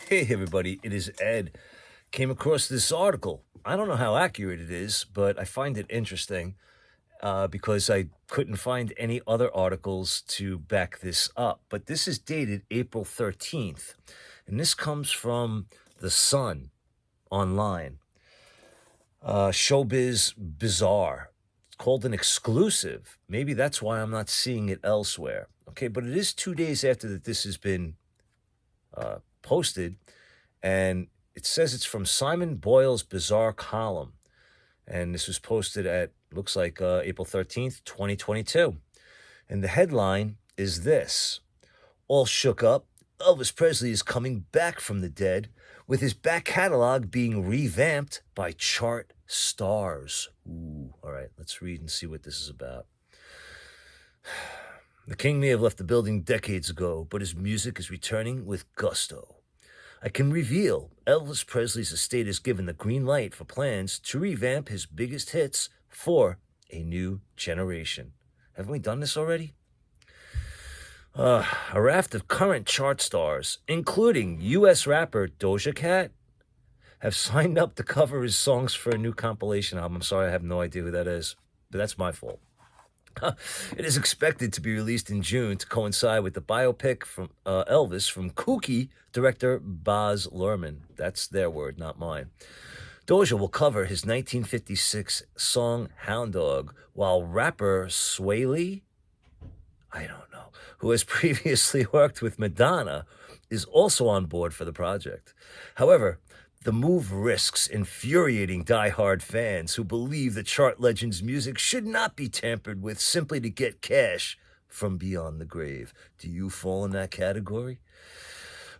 Hey, everybody, it is Ed. Came across this article. I don't know how accurate it is, but I find it interesting because I couldn't find any other articles to back this up. But this is dated April 13th, and this comes from The Sun online. Showbiz Bizarre. It's called an exclusive. Maybe that's why I'm not seeing it elsewhere. Okay, but it is 2 days after that this has been posted, and it says it's from Simon Boyle's Bizarre column. And this was posted at, looks like April 13th, 2022. And the headline is this: All shook up, Elvis Presley is coming back from the dead, with his back catalog being revamped by chart stars. Ooh, all right, let's read and see what this is about. The king may have left the building decades ago, but his music is returning with gusto. I can reveal Elvis Presley's estate has given the green light for plans to revamp his biggest hits for a new generation. Haven't we done this already? A raft of current chart stars, including U.S. rapper Doja Cat, have signed up to cover his songs for a new compilation album. I'm sorry, I have no idea who that is, but that's my fault. It is expected to be released in June to coincide with the biopic from Elvis from kooky director Baz Luhrmann. That's their word, not mine. Doja will cover his 1956 song Hound Dog, while rapper Sway Lee, I don't know, who has previously worked with Madonna, is also on board for the project. However, the move risks infuriating die-hard fans who believe the chart legend's music should not be tampered with simply to get cash from beyond the grave. Do you fall in that category?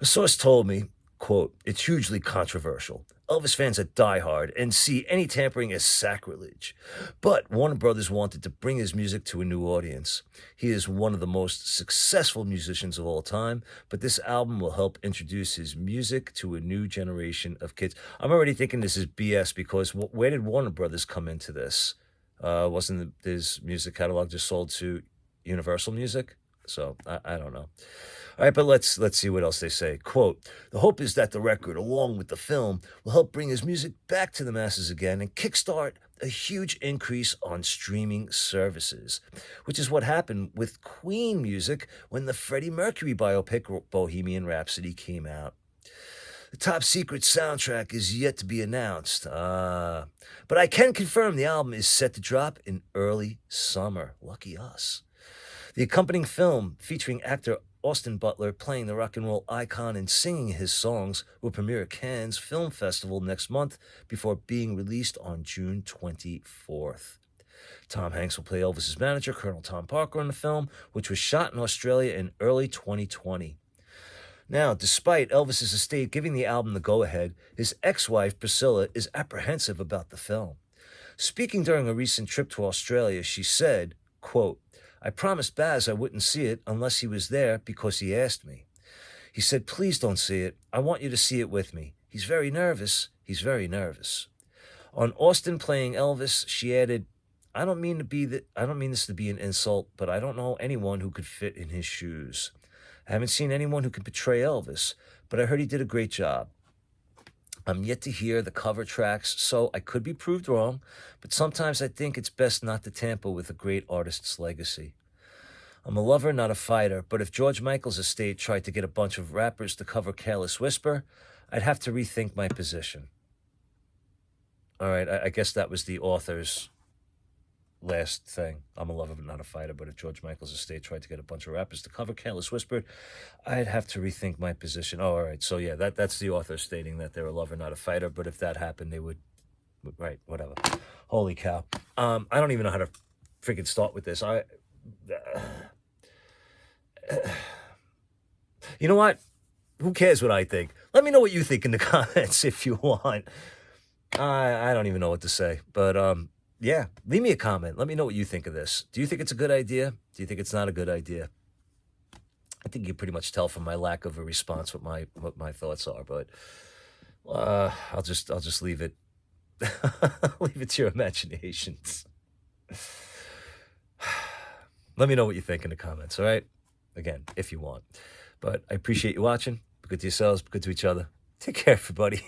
A source told me, quote, it's hugely controversial. Elvis fans are diehard and see any tampering as sacrilege. But Warner Brothers wanted to bring his music to a new audience. He is one of the most successful musicians of all time, but this album will help introduce his music to a new generation of kids. I'm already thinking this is BS because where did Warner Brothers come into this? Wasn't his music catalog just sold to Universal Music? So I don't know. All right, but let's see what else they say. Quote, the hope is that the record, along with the film, will help bring his music back to the masses again and kickstart a huge increase on streaming services, which is what happened with Queen music when the Freddie Mercury biopic Bohemian Rhapsody came out. The top secret soundtrack is yet to be announced, but I can confirm the album is set to drop in early summer. Lucky us. The accompanying film, featuring actor Austin Butler playing the rock and roll icon and singing his songs, will premiere at Cannes Film Festival next month before being released on June 24th. Tom Hanks will play Elvis's manager, Colonel Tom Parker, in the film, which was shot in Australia in early 2020. Now, despite Elvis's estate giving the album the go-ahead, his ex-wife, Priscilla, is apprehensive about the film. Speaking during a recent trip to Australia, she said, quote, I promised Baz I wouldn't see it unless he was there because he asked me. He said, please don't see it. I want you to see it with me. He's very nervous. He's very nervous. On Austin playing Elvis, she added, I don't mean this to be an insult, but I don't know anyone who could fit in his shoes. I haven't seen anyone who could portray Elvis, but I heard he did a great job. I'm yet to hear the cover tracks, so I could be proved wrong, but sometimes I think it's best not to tamper with a great artist's legacy. I'm a lover, not a fighter, but if George Michael's estate tried to get a bunch of rappers to cover Careless Whisper, I'd have to rethink my position. All right, I guess that was the author's last thing. I'm a lover, but not a fighter, but if George Michael's estate tried to get a bunch of rappers to cover Careless Whisper, I'd have to rethink my position. Oh, all right, so yeah, that's the author stating that they're a lover, not a fighter, but if that happened, they would, right, whatever. Holy cow. I don't even know how to freaking start with this. You know what? Who cares what I think? Let me know what you think in the comments if you want. I don't even know what to say, but yeah, leave me a comment. Let me know what you think of this. Do you think it's a good idea? Do you think it's not a good idea? I think you pretty much tell from my lack of a response what my thoughts are, but I'll just leave it leave it to your imaginations. Let me know what you think in the comments, all right? Again, if you want. But I appreciate you watching. Be good to yourselves, be good to each other. Take care, everybody.